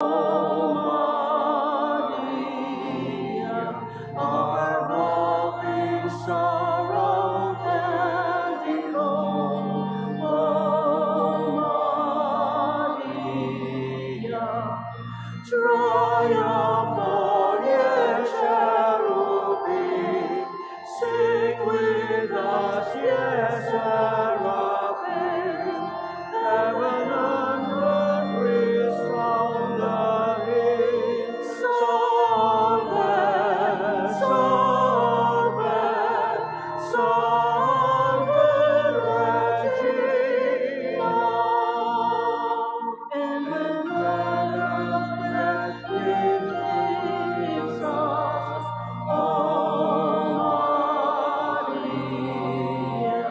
Our hope in sorrow and in woe. O Maria, triumphant cherubim, sing with us, yes, seraphim. Heaven and earth resound the hymn. Salve, salve, salve Regina. And when earth leaves us, O Maria,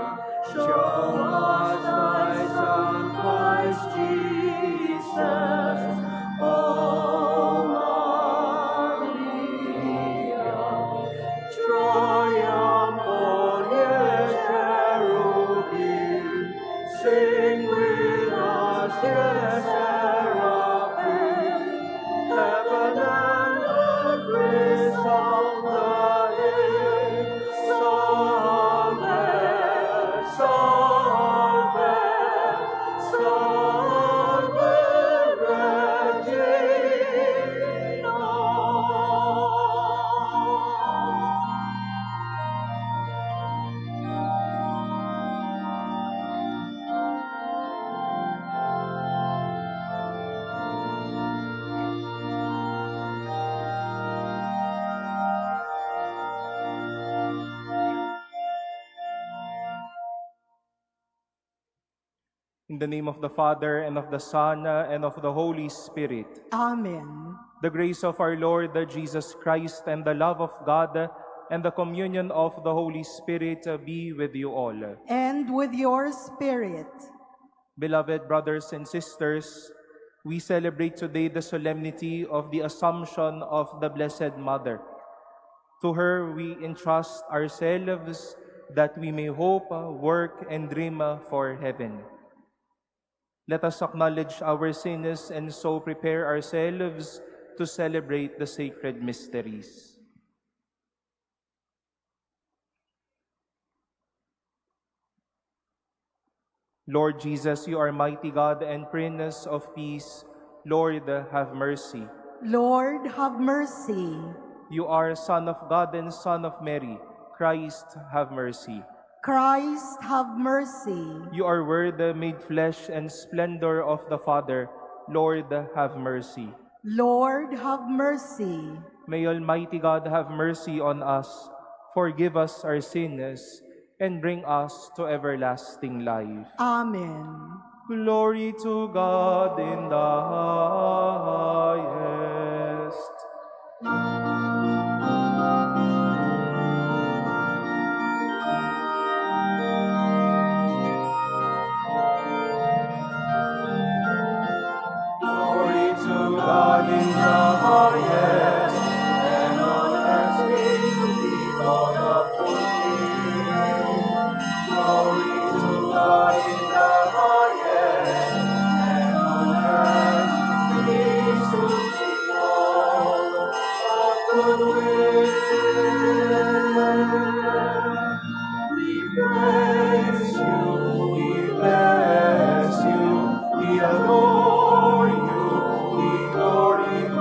show us thy Son, Christ Jesus. O Maria, triumphant cherubim, sing with us, yes, seraphim. Heaven and earth resound the hymn. Salve, salve, salve Regina. In the name of the Father, and of the Son, and of the Holy Spirit. Amen. The grace of our Lord Jesus Christ, and the love of God, and the communion of the Holy Spirit be with you all. And with your spirit. Beloved brothers and sisters, we celebrate today the solemnity of the Assumption of the Blessed Mother. To her we entrust ourselves that we may hope, work, and dream for heaven. Let us acknowledge our sins and so prepare ourselves to celebrate the sacred mysteries. Lord Jesus, you are mighty God and Prince of Peace. Lord, have mercy. Lord, have mercy. You are Son of God and Son of Mary. Christ, have mercy. Christ, have mercy. You are Word made flesh and splendor of the Father. Lord, have mercy. Lord, have mercy. May Almighty God have mercy on us, forgive us our sins, and bring us to everlasting life. Amen. Glory to God in the highest. Glory to God in the highest, and on earth peace to people of good will. Glory to God in the highest, and on earth peace to people of good will. We praise you, we bless you, we adore you, we glorify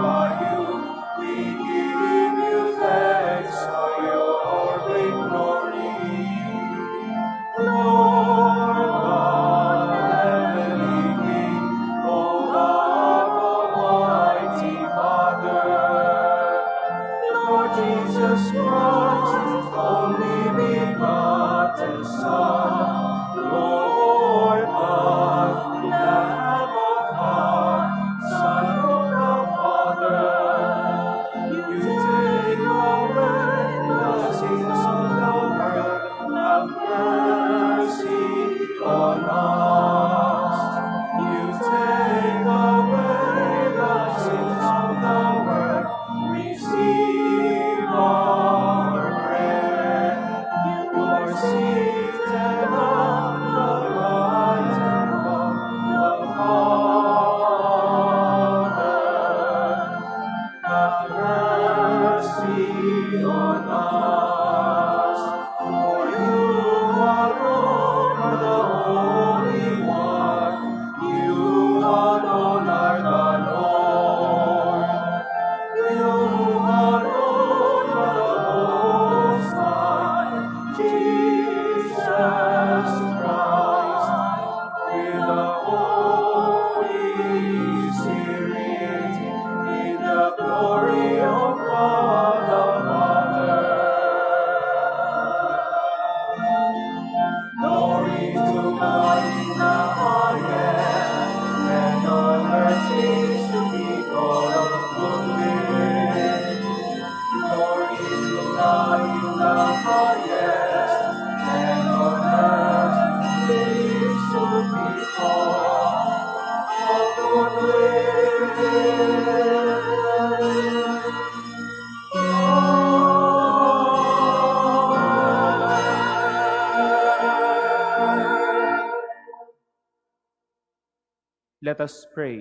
Let us pray.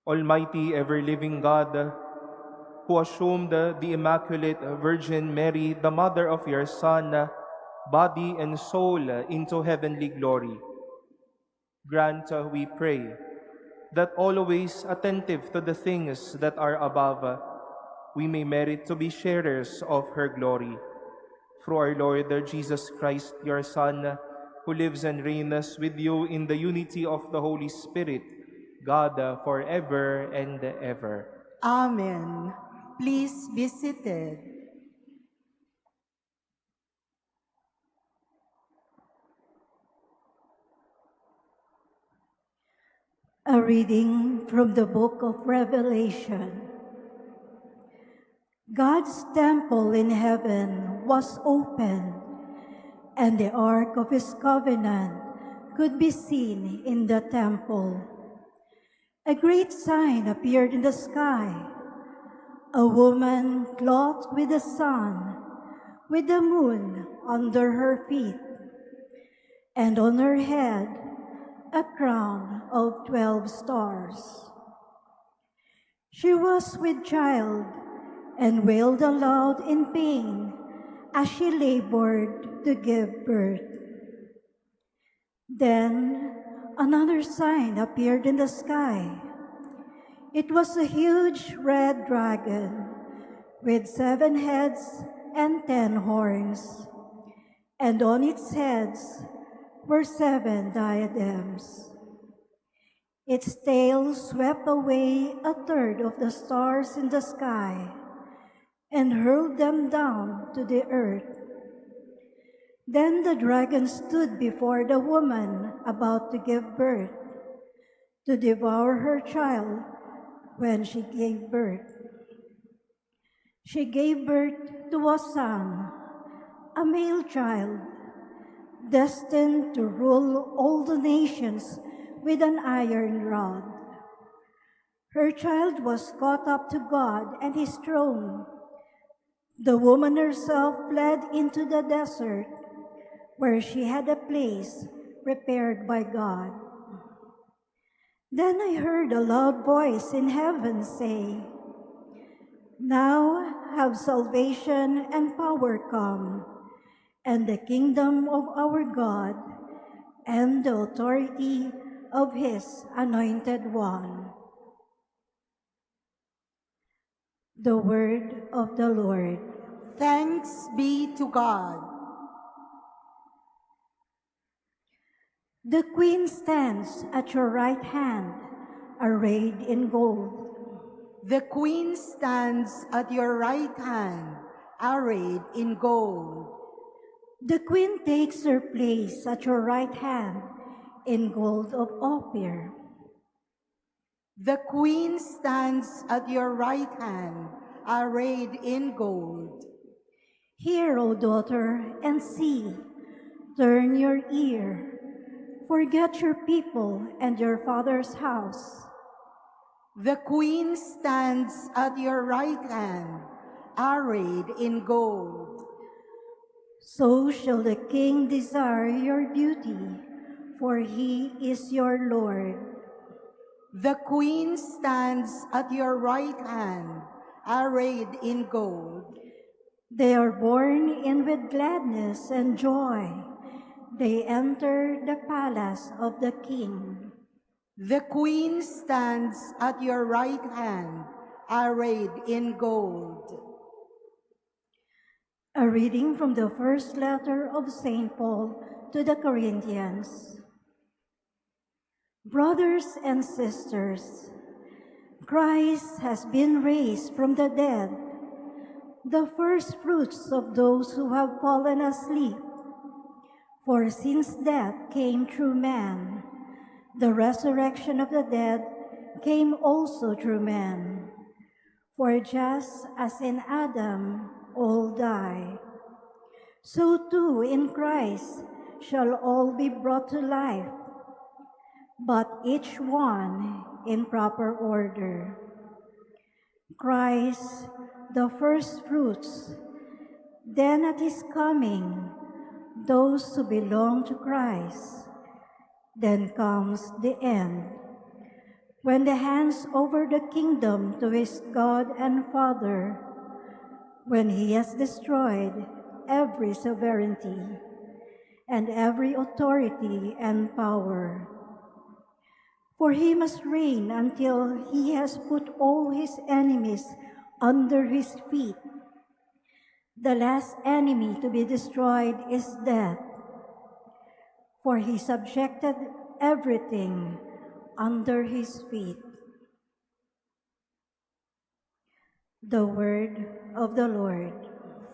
Almighty, ever-living God, who assumed the Immaculate Virgin Mary, the mother of your Son, body and soul into heavenly glory, grant, we pray, that always attentive to the things that are above, we may merit to be sharers of her glory. Through our Lord Jesus Christ, your Son, who lives and reigns with you in the unity of the Holy Spirit, God, forever and ever. Amen. Please be seated. A reading from the book of Revelation. God's temple in heaven was open, and the ark of his covenant could be seen in the temple. A great sign appeared in the sky, a woman clothed with the sun, with the moon under her feet, and on her head a crown of 12 stars. She was with child and wailed aloud in pain as she labored to give birth. Then another sign appeared in the sky. It was a huge red dragon with 7 heads and 10 horns, and on its heads were 7 diadems. Its tail swept away a third of the stars in the sky and hurled them down to the earth. Then the dragon stood before the woman about to give birth, to devour her child when she gave birth. She gave birth to a son, a male child, destined to rule all the nations with an iron rod. Her child was caught up to God and his throne. The woman herself fled into the desert, where she had a place prepared by God. Then I heard a loud voice in heaven say, "Now have salvation and power come, and the kingdom of our God, and the authority of his anointed one." The word of the Lord. Thanks be to God. The queen stands at your right hand, arrayed in gold. The queen stands at your right hand, arrayed in gold. The queen takes her place at your right hand in gold of Ophir. The queen stands at your right hand, arrayed in gold. Hear, O daughter, and see. Turn your ear. Forget your people and your father's house. The queen stands at your right hand, arrayed in gold. So shall the king desire your beauty, for he is your Lord. The queen stands at your right hand, arrayed in gold. They are born in with gladness and joy. They enter the palace of the king. The queen stands at your right hand, arrayed in gold. A reading from the first letter of St. Paul to the Corinthians. Brothers and sisters, Christ has been raised from the dead, the first fruits of those who have fallen asleep. For since death came through man, the resurrection of the dead came also through man. For just as in Adam all die, so too in Christ shall all be brought to life, but each one in proper order. Christ, the first fruits. Then at his coming, those who belong to Christ. Then comes the end, when he hands over the kingdom to his God and Father, when he has destroyed every sovereignty and every authority and power. For he must reign until he has put all his enemies under his feet. The last enemy to be destroyed is death, for he subjected everything under his feet. The word of the Lord.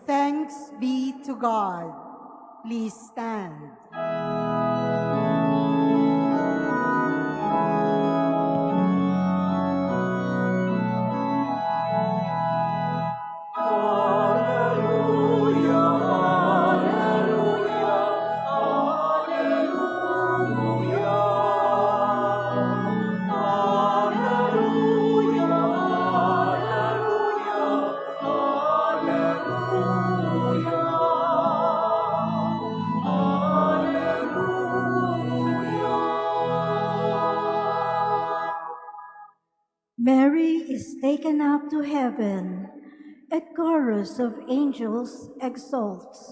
Thanks be to God. Please stand. Mary is taken up to heaven. A chorus of angels exalts.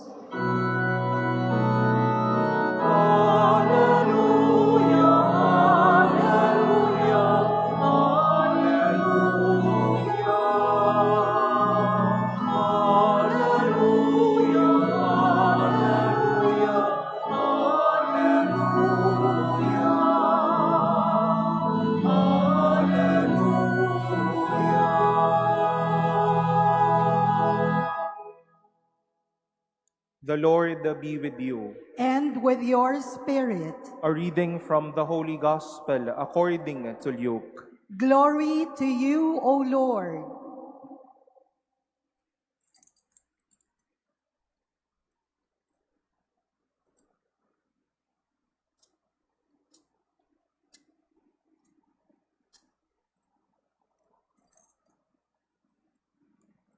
The Lord be with you. And with your spirit. A reading from the Holy Gospel according to Luke. Glory to you, O Lord.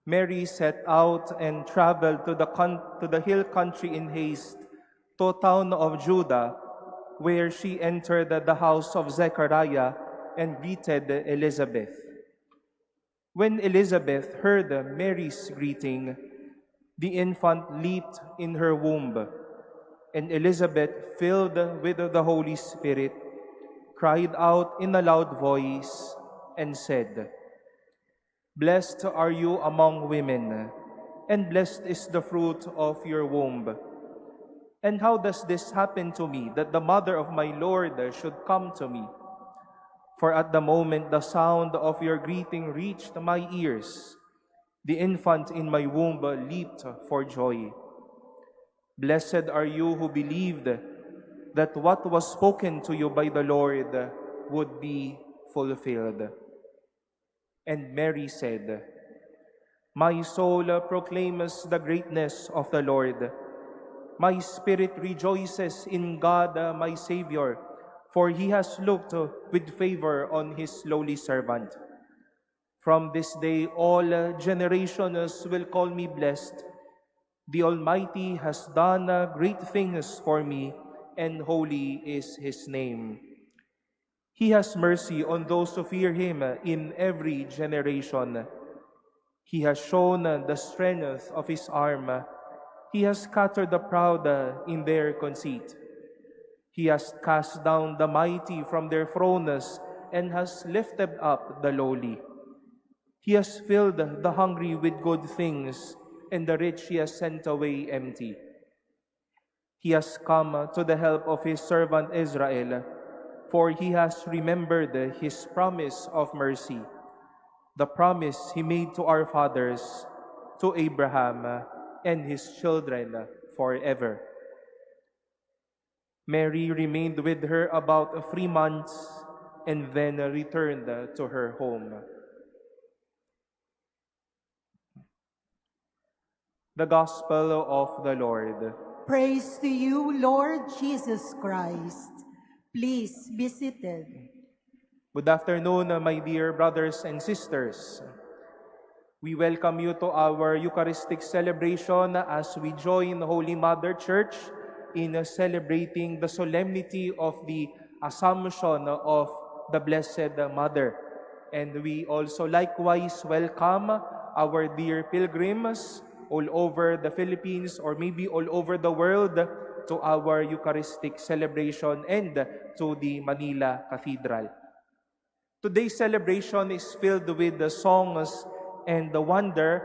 Mary set out and traveled to the hill country in haste, to a town of Judah, where she entered the house of Zechariah and greeted Elizabeth. When Elizabeth heard Mary's greeting, the infant leaped in her womb, and Elizabeth, filled with the Holy Spirit, cried out in a loud voice and said, "Blessed are you among women, and blessed is the fruit of your womb. And how does this happen to me, that the mother of my Lord should come to me? For at the moment the sound of your greeting reached my ears, the infant in my womb leaped for joy. Blessed are you who believed that what was spoken to you by the Lord would be fulfilled." And Mary said, "My soul proclaims the greatness of the Lord. My spirit rejoices in God my Savior, for he has looked with favor on his lowly servant. From this day all generations will call me blessed. The Almighty has done great things for me, and holy is his name. He has mercy on those who fear him in every generation. He has shown the strength of his arm. He has scattered the proud in their conceit. He has cast down the mighty from their thrones and has lifted up the lowly. He has filled the hungry with good things, and the rich he has sent away empty. He has come to the help of his servant Israel, for he has remembered his promise of mercy, the promise he made to our fathers, to Abraham and his children forever." Mary remained with her about 3 months and then returned to her home. The Gospel of the Lord. Praise to you, Lord Jesus Christ. Please be seated. Good afternoon, my dear brothers and sisters. We welcome you to our Eucharistic celebration as we join Holy Mother Church in celebrating the solemnity of the Assumption of the Blessed Mother. And we also likewise welcome our dear pilgrims all over the Philippines or maybe all over the world to our Eucharistic celebration and to the Manila Cathedral. Today's celebration is filled with the songs and the wonder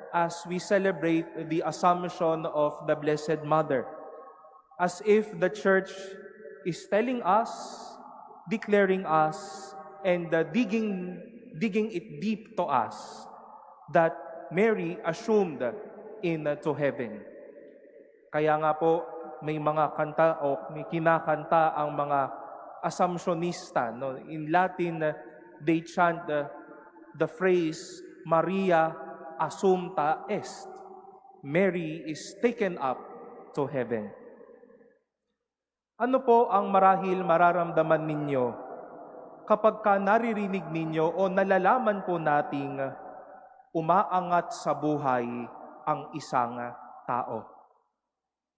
as we celebrate the Assumption of the Blessed Mother, as if the Church is telling us, declaring us, and digging it deep to us that Mary assumed into heaven. Kaya nga po, may mga kanta o may kinakanta ang mga Assumptionista. No? In Latin, they chant the phrase, Maria assumpta est. Mary is taken up to heaven. Ano po ang marahil mararamdaman ninyo kapag ka naririnig ninyo o nalalaman po nating umaangat sa buhay ang isang tao?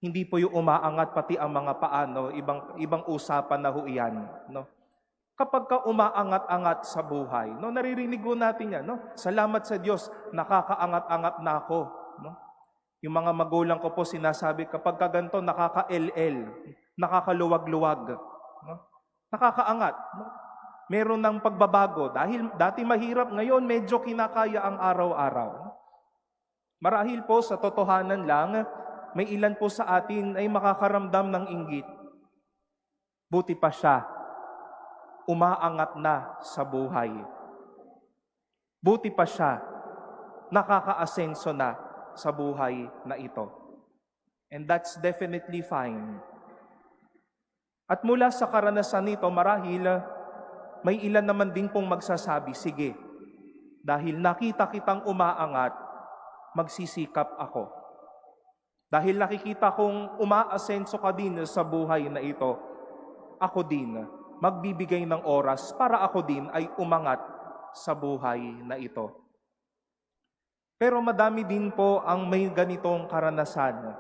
Hindi po yung umaangat pati ang mga paano, ibang usapan na ho iyan, no? Kapag ka umaangat-angat sa buhay, no, naririnig ko natin yan, no? Salamat sa Diyos, nakakaangat-angat na ako, no? Yung mga magulang ko po sinasabi, kapag ka ganito, nakaka-LL, nakakaluwag-luwag, no? Nakakaangat, no? Meron ng pagbabago, dahil dati mahirap, ngayon medyo kinakaya ang araw-araw. No? Marahil po sa totohanan lang, may ilan po sa atin ay makakaramdam ng inggit. Buti pa siya, umaangat na sa buhay. Buti pa siya, nakakaasenso na sa buhay na ito. And that's definitely fine. At mula sa karanasan nito, marahil may ilan naman din pong magsasabi, sige, dahil nakita kitang umaangat, magsisikap ako. Dahil nakikita kong umaasenso ka din sa buhay na ito, ako din magbibigay ng oras para ako din ay umangat sa buhay na ito. Pero madami din po ang may ganitong karanasan.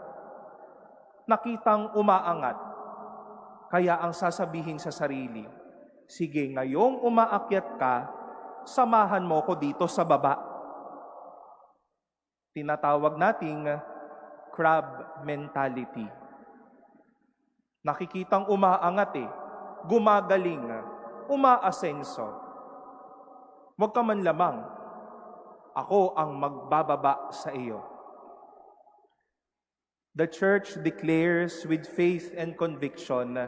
Nakitang umaangat, kaya ang sasabihin sa sarili, sige, ngayong umaakyat ka, samahan mo ko dito sa baba. Tinatawag nating crab mentality. Nakikitang umaangat gumagaling, umaasenso. Huwag ka man lamang, ako ang magbababa sa iyo. The Church declares with faith and conviction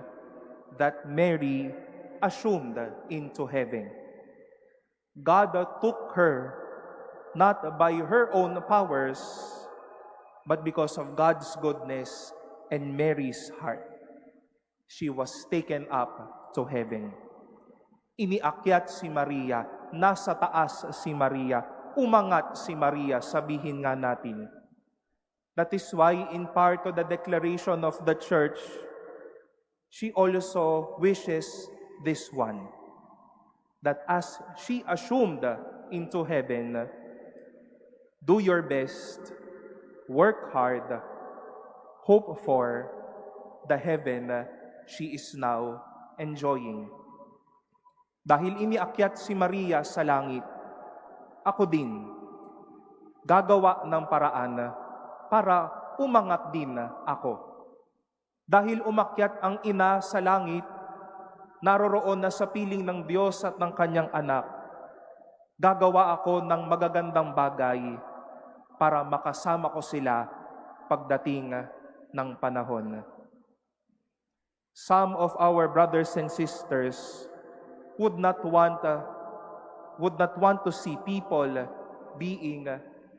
that Mary assumed into heaven. God took her not by her own powers, but because of God's goodness and Mary's heart. She was taken up to heaven. Iniakyat si Maria, nasa taas si Maria, umangat si Maria, sabihin nga natin. That is why in part of the declaration of the Church, she also wishes this one, that as she assumed into heaven, do your best, work hard, hope for the heaven she is now enjoying. Dahil iniakyat si Maria sa langit, ako din gagawa ng paraan para umangat din ako. Dahil umakyat ang ina sa langit, naroroon na sa piling ng Diyos at ng kanyang anak, gagawa ako ng magagandang bagay para makasama ko sila pagdating ng panahon. Some of our brothers and sisters would not want to see people being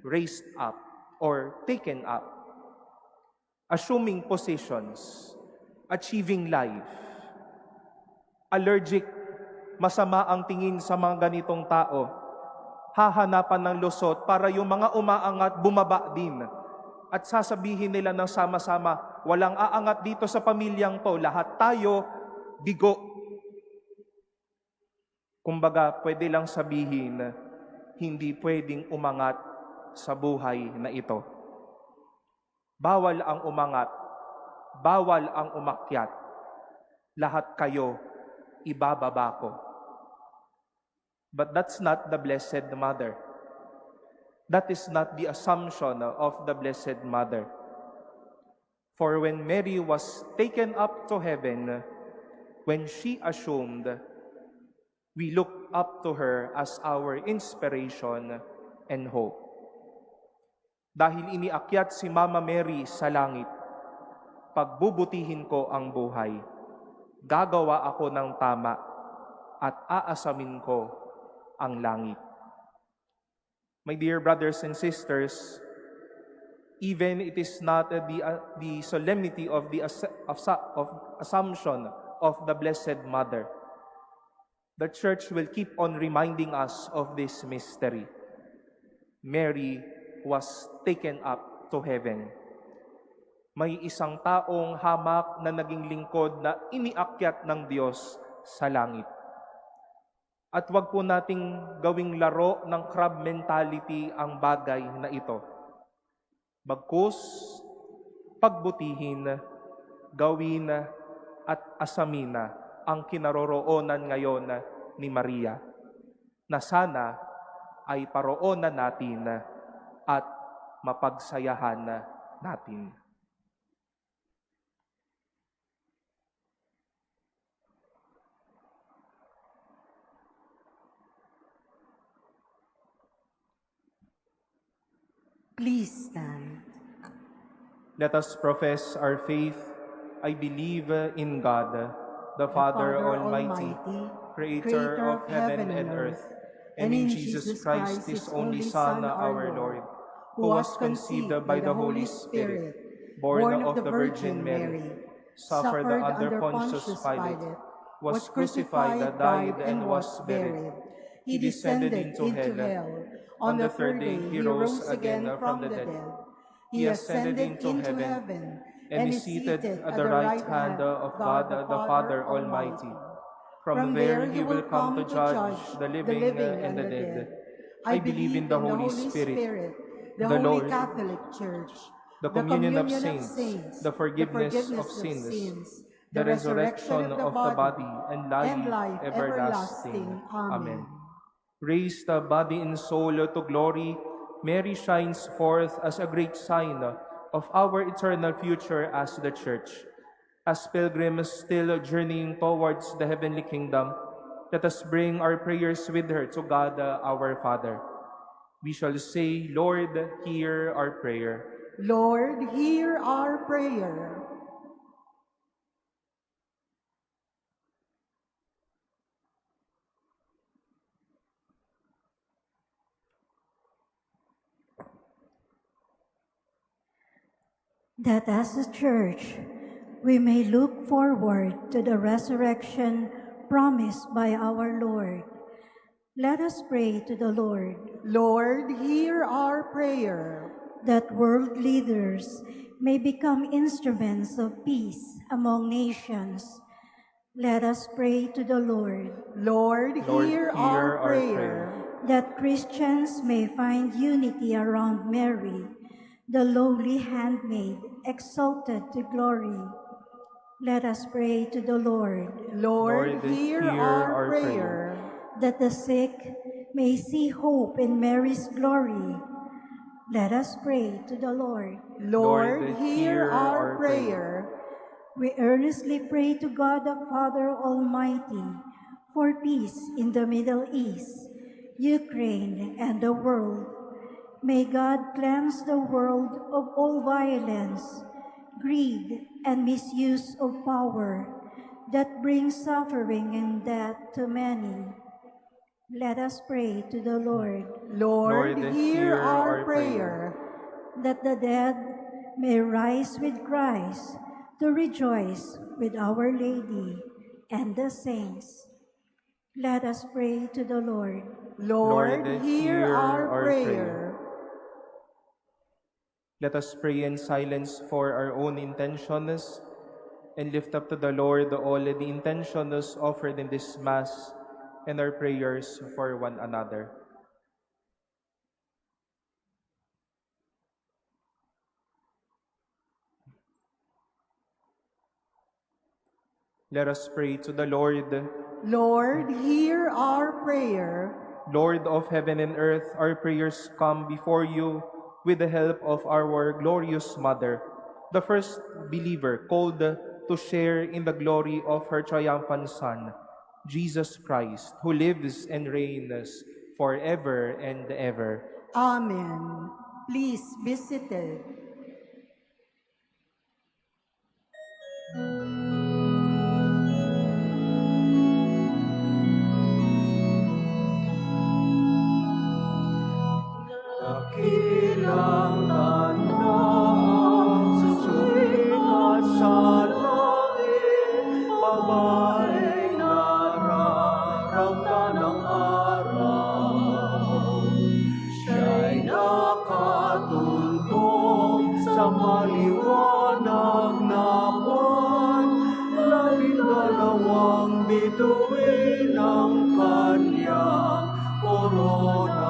raised up or taken up, assuming positions, achieving life. Allergic, masama ang tingin sa mga ganitong tao. Hahanapan ng lusot para yung mga umaangat bumaba din. At sasabihin nila ng sama-sama, walang aangat dito sa pamilyang to, lahat tayo bigo. Kumbaga, pwede lang sabihin, hindi pwedeng umangat sa buhay na ito. Bawal ang umangat, bawal ang umakyat. Lahat kayo ibababa ko. But that's not the Blessed Mother. That is not the assumption of the Blessed Mother. For when Mary was taken up to heaven, when she assumed, we look up to her as our inspiration and hope. Dahil iniakyat si Mama Mary sa langit, pagbubutihin ko ang buhay. Gagawa ako ng tama at aasamin ko ang langit. My dear brothers and sisters, even it is not the solemnity of the Assumption of the Blessed Mother, the Church will keep on reminding us of this mystery. Mary was taken up to heaven. May isang taong hamak na naging lingkod na iniakyat ng Diyos sa langit. At wag po nating gawing laro ng crab mentality ang bagay na ito. Bagkus, pagbutihin, gawin at asamina ang kinaroroonan ngayon ni Maria, na sana ay paroonan natin at mapagsayahan natin. Please stand. Let us profess our faith. I believe in God, the Father Almighty, Creator of heaven and earth, and in Jesus Christ, His only Son, our Lord, who was conceived by the Holy Spirit, born of the Virgin Mary, suffered under Pontius Pilate, was crucified, died, and was buried. He descended into hell. On the third day, He rose again from the dead. He ascended into heaven and is seated at the right hand of God the Father Almighty. From there He will come to judge the living and the dead. I believe in the Holy Spirit, the Holy Catholic Church, the communion of saints, the forgiveness of sins, the resurrection of the body, and life everlasting. Amen. Raised the body and soul to glory, Mary shines forth as a great sign of our eternal future as the Church. As pilgrims still journeying towards the heavenly kingdom, let us bring our prayers with her to God our Father. We shall say, Lord, hear our prayer. Lord, hear our prayer. That as a church, we may look forward to the resurrection promised by our Lord. Let us pray to the Lord. Lord, hear our prayer. That world leaders may become instruments of peace among nations. Let us pray to the Lord. Lord, hear our prayer. That Christians may find unity around Mary, the lowly handmaid, exalted to glory. Let us pray to the Lord. Lord, hear our prayer. That the sick may see hope in Mary's glory. Let us pray to the Lord. Lord, hear our prayer. We earnestly pray to God the Father Almighty for peace in the Middle East, Ukraine, and the world. May God cleanse the world of all violence, greed, and misuse of power that brings suffering and death to many. Let us pray to the Lord. Lord, hear our prayer. That the dead may rise with Christ to rejoice with Our Lady and the saints. Let us pray to the Lord. Lord, hear our prayer. Let us pray in silence for our own intentions and lift up to the Lord all the intentions offered in this Mass and our prayers for one another. Let us pray to the Lord. Lord, hear our prayer. Lord of heaven and earth, our prayers come before you with the help of our glorious Mother, the first believer called to share in the glory of her triumphant Son, Jesus Christ, who lives and reigns forever and ever. Amen. Please be seated. Dakilang tanda sa sukat sa langit, babaeng nararamdan ng araw. Siya'y nakatuntong sa maliwanag na buwan, 12 bituin ang kanyang korona.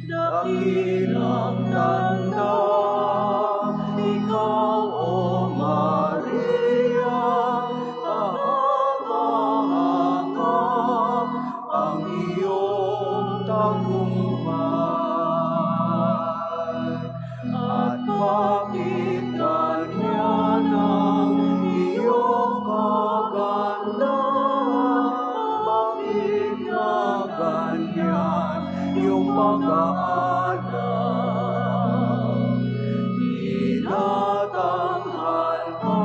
Dakilang tanda, ikaw, O Maria, kahanga-hanga ang iyong tagumpay. At bakit ganyan ang iyong kagandahan? Bakit nga ganyan yung pag-aalam? Tinatanghal ka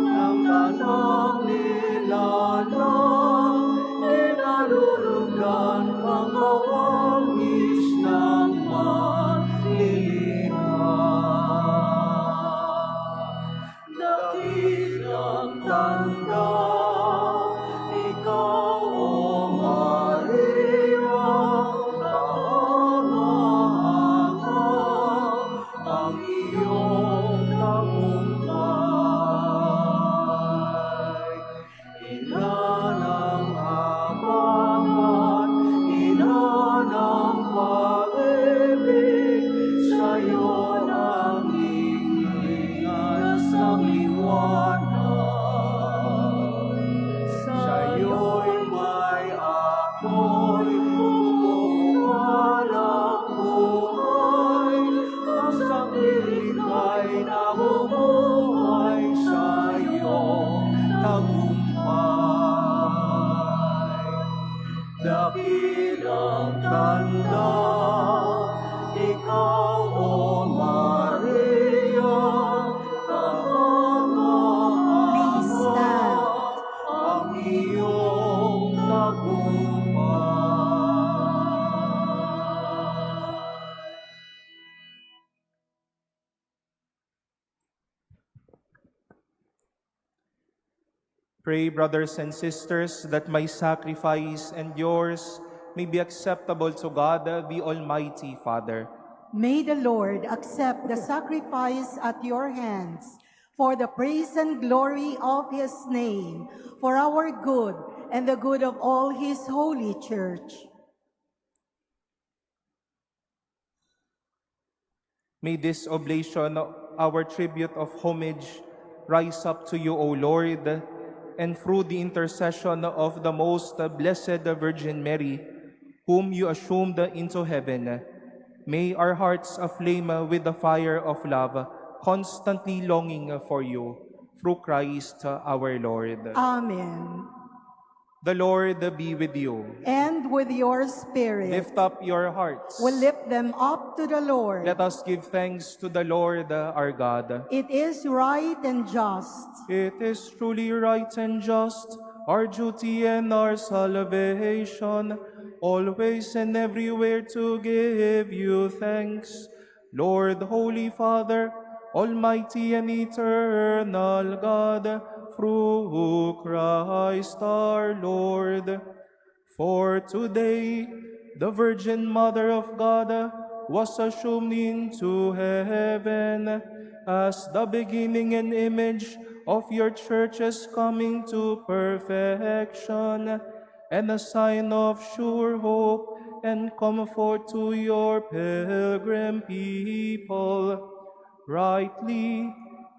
ng tanang nilalang, kinalulugdan kang kawangis ng manlilikha. Dakilang tanda, ikaw, O Maria, kahanga-hanga ang iyong tagumpay. Ina ng habang, ina ng pag-ibig, sa'yo nangingigas ang liwanag. Sa'yo'y may apoy, bumubuhalang buhay. Ang sanglilikhay na bumuhay sa iyong tagumpay. Dakilang tanda, ikaw, O Maria, Please stand. kahanga-hanga ang iyong tagumpay. Pray, brothers and sisters, that my sacrifice and yours may be acceptable to God, the Almighty Father. May the Lord accept the sacrifice at your hands for the praise and glory of his name, for our good and the good of all his holy church. May this oblation, our tribute of homage, rise up to you, O Lord, and through the intercession of the most blessed Virgin Mary, whom you assumed into heaven, may our hearts aflame with the fire of love, constantly longing for you, through Christ our Lord. Amen. The Lord be with you. And with your spirit, Lift up your hearts. we lift them up to the Lord. Let us give thanks to the Lord our God. It is right and just. It is truly right and just, our duty and our salvation, always and everywhere to give you thanks. Lord, Holy Father, Almighty and eternal God, through Christ our Lord. For today, the Virgin Mother of God was assumed into heaven as the beginning and image of your church's coming to perfection, and a sign of sure hope and comfort to your pilgrim people. Rightly,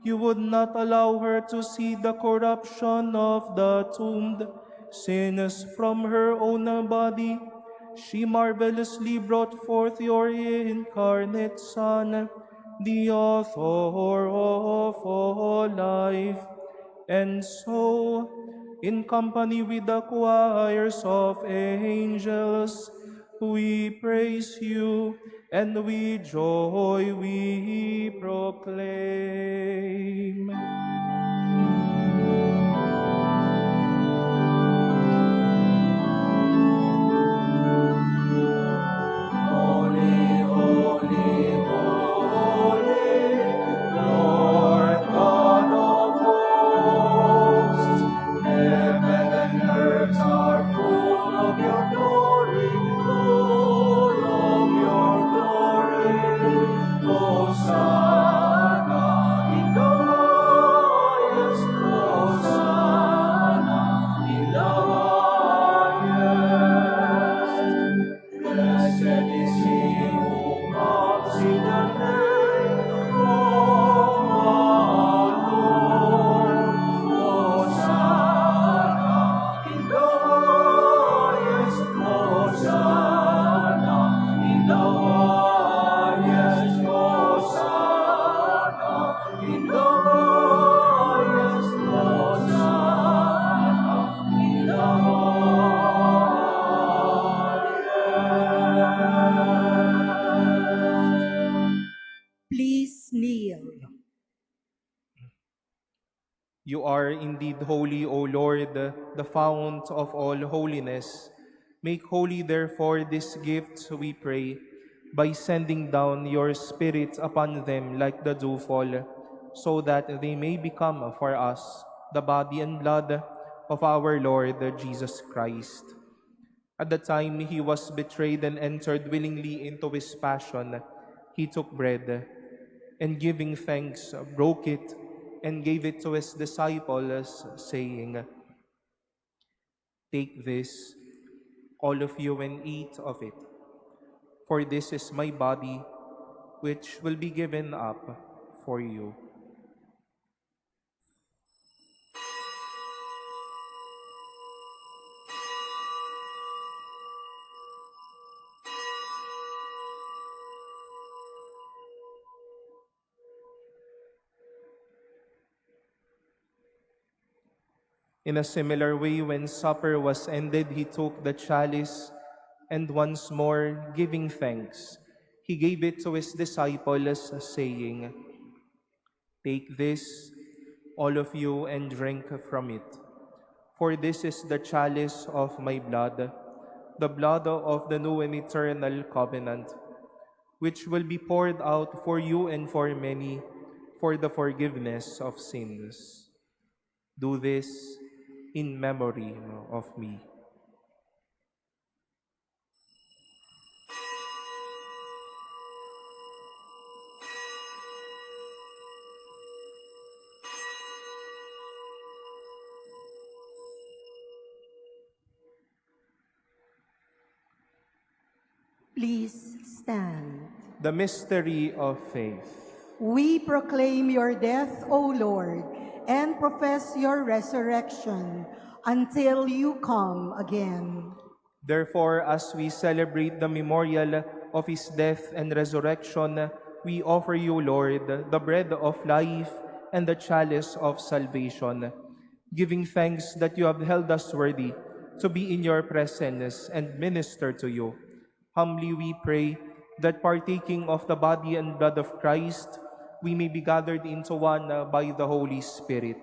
You would not allow her to see the corruption of the tomb, since from her own body she marvelously brought forth your incarnate Son, the author of all life. And so, in company with the choirs of angels, we praise you, and with joy we proclaim. Holy, holy, holy, Lord God of hosts, heaven and earth are full of your glory, full of your glory. Hosanna in the highest, Hosanna in the highest. Blessed is he who comes in the name of the Lord. Hosanna in the highest, Hosanna in the highest, Hosanna in the highest, Hosanna in the highest. Please kneel. You are indeed holy, O Lord, the fount of all holiness. Make holy, therefore, this gift, we pray, by sending down your Spirit upon them like the dewfall, so that they may become for us the body and blood of our Lord Jesus Christ. At the time he was betrayed and entered willingly into his passion, he took bread, and giving thanks, broke it, and gave it to his disciples, saying, "Take this, all of you, and eat of it, for this is my body, which will be given up for you." In a similar way, when supper was ended, he took the chalice, and once more, giving thanks, he gave it to his disciples, saying, "Take this, all of you, and drink from it. For this is the chalice of my blood, the blood of the new and eternal covenant, which will be poured out for you and for many for the forgiveness of sins. Do this in memory of me." Please stand. The mystery of faith. We proclaim your death, O Lord, and profess your resurrection until you come again. Therefore, as we celebrate the memorial of his death and resurrection, we offer you, Lord, the bread of life and the chalice of salvation, giving thanks that you have held us worthy to be in your presence and minister to you. Humbly we pray that partaking of the body and blood of Christ, we may be gathered into one by the Holy Spirit.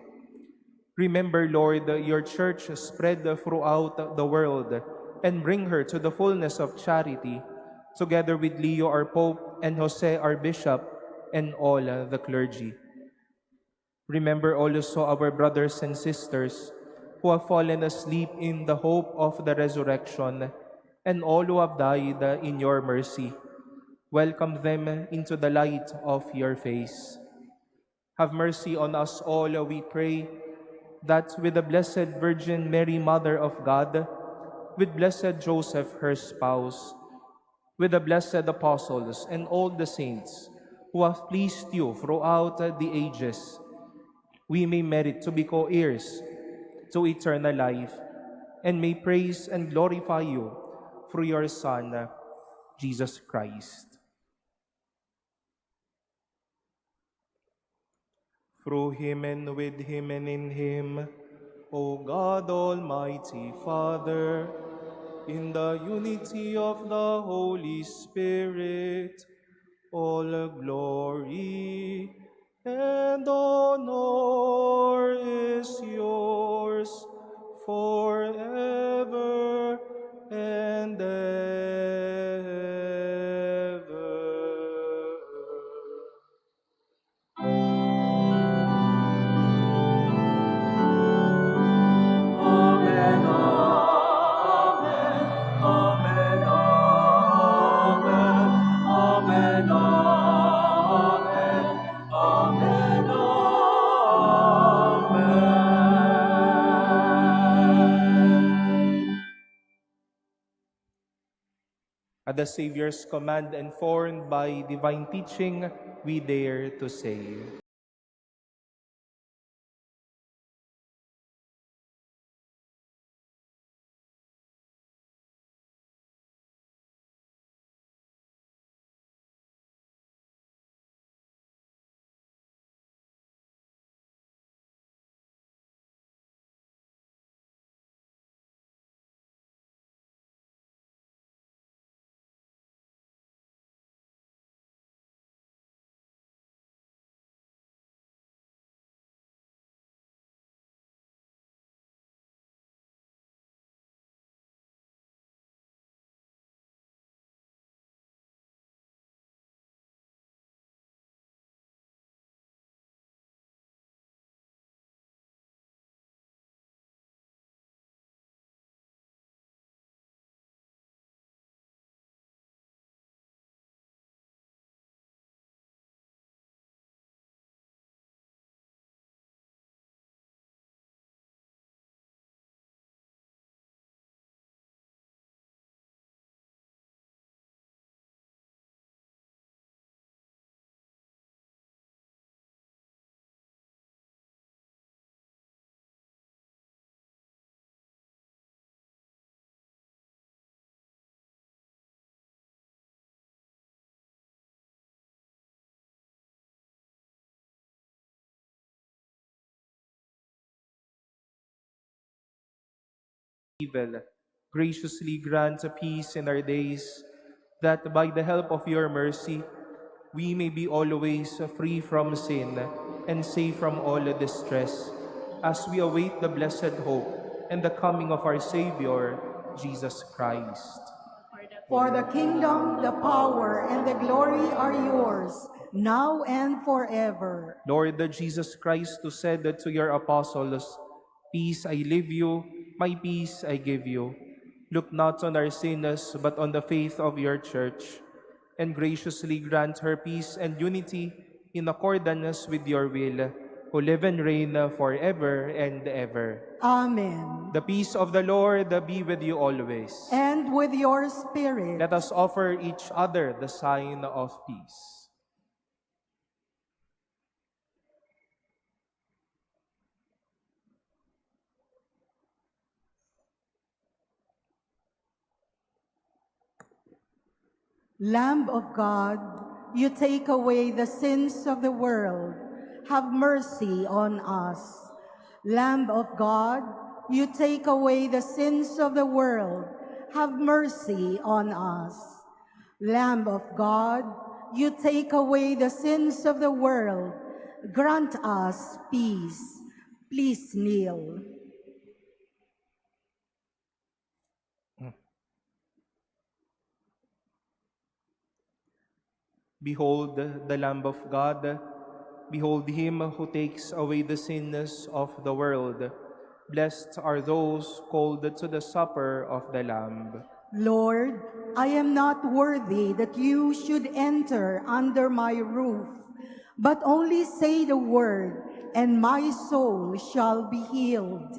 Remember, Lord, your church spread throughout the world, and bring her to the fullness of charity, together with Leo our Pope and Jose our Bishop and all the clergy. Remember also our brothers and sisters who have fallen asleep in the hope of the resurrection, and all who have died in your mercy. Welcome them into the light of your face. Have mercy on us all, we pray, that with the Blessed Virgin Mary, Mother of God, with blessed Joseph, her spouse, with the blessed apostles and all the saints who have pleased you throughout the ages, we may merit to be co-heirs to eternal life, and may praise and glorify you through your Son, Jesus Christ. Through him and with him and in him, O God Almighty Father, in the unity of the Holy Spirit, all glory and honor is yours forever and ever. Amen, amen, amen, amen, amen, amen, amen, amen. At the Savior's command and formed by divine teaching, we dare to say, evil, graciously grant a peace in our days, that by the help of your mercy, we may be always free from sin and safe from all distress, as we await the blessed hope and the coming of our Savior, Jesus Christ. For the kingdom, the power, and the glory are yours, now and forever. Lord Jesus Christ, who said to your apostles, "Peace I leave you, my peace I give you," look not on our sins, but on the faith of your church, and graciously grant her peace and unity in accordance with your will, who live and reign forever and ever. Amen. The peace of the Lord be with you always. And with your spirit. Let us offer each other the sign of peace. Lamb of God, you take away the sins of the world. Have mercy on us. Lamb of God, you take away the sins of the world. Have mercy on us. Lamb of God, you take away the sins of the world. Grant us peace. Please kneel. Behold the Lamb of God. Behold him who takes away the sins of the world. Blessed are those called to the supper of the Lamb. Lord, I am not worthy that you should enter under my roof, but only say the word, and my soul shall be healed.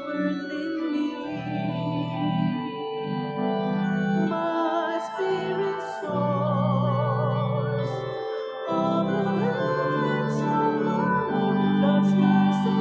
birth in me. My spirit soars on the wings of my Lord. God's mercy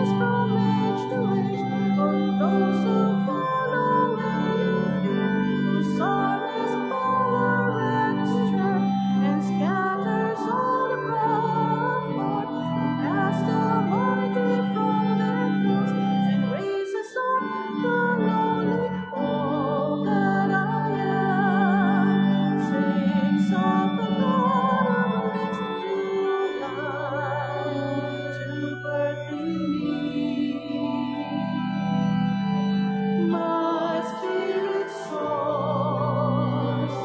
is from age to age on those who follow Him, whose arm is power and strength, and scatters all the proud. Who casts the mighty from their thrones and raises up the lowly. All that I am sings of the God who brings new life to birth in me. My spirit soars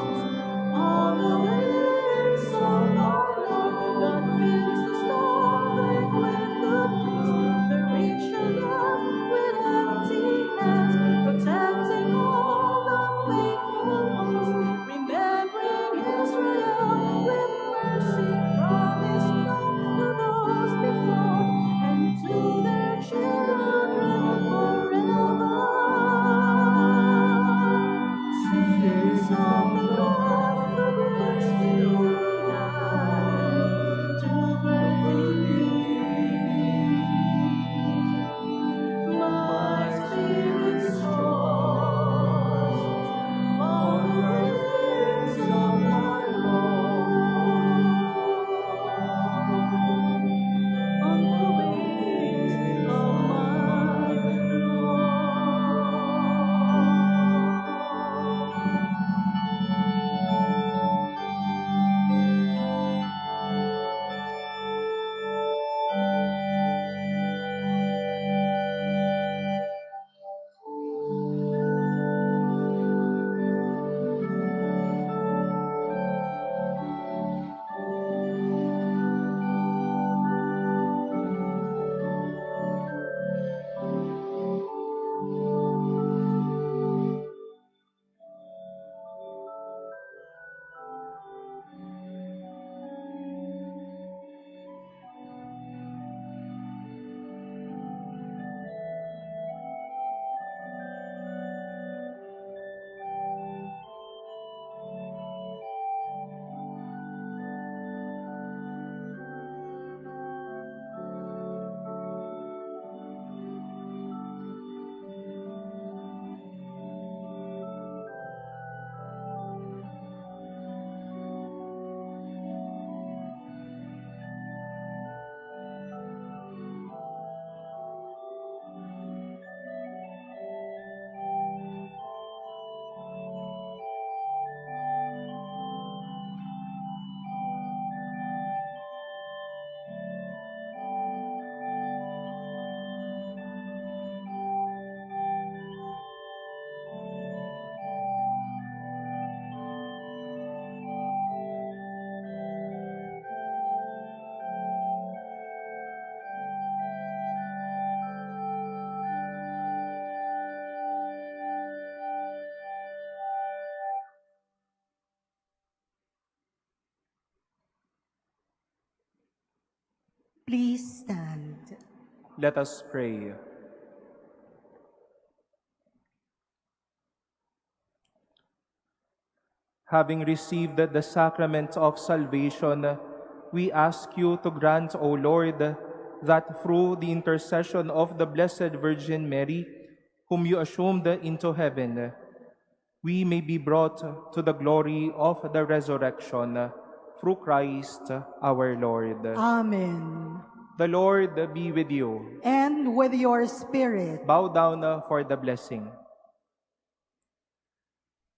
on the wings of my Lord. God fills the starving with good things, the rich are left with empty hands, protecting all the faithful ones, remembering Israel with mercy, promised not to those before, and to their children forever. Sings of the Lord who brings new life to birth in me. My spirit soars on the wings of my Lord. On the wings of my Please stand. Let us pray. Having received the sacrament of salvation, we ask you to grant, O Lord, that through the intercession of the Blessed Virgin Mary, whom you assumed into heaven, we may be brought to the glory of the resurrection through Christ our Lord. Amen. The Lord be with you. And with your spirit. Bow down for the blessing.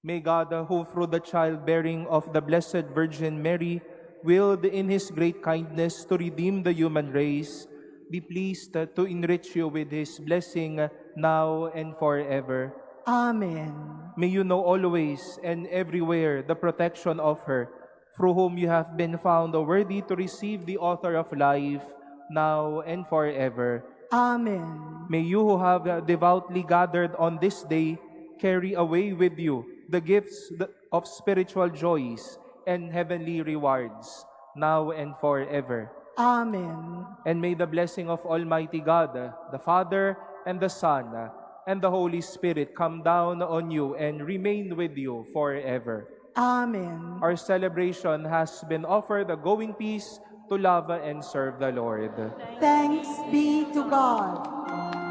May God, who through the childbearing of the Blessed Virgin Mary, willed in His great kindness to redeem the human race, be pleased to enrich you with His blessing now and forever. Amen. May you know always and everywhere the protection of her, through whom you have been found worthy to receive the author of life, now and forever. Amen. May you who have devoutly gathered on this day carry away with you the gifts of spiritual joys and heavenly rewards, now and forever. Amen. And may the blessing of Almighty God, the Father, and the Son, and the Holy Spirit come down on you and remain with you forever. Amen. Our celebration has been offered a going peace to love and serve the Lord. Thanks be to God.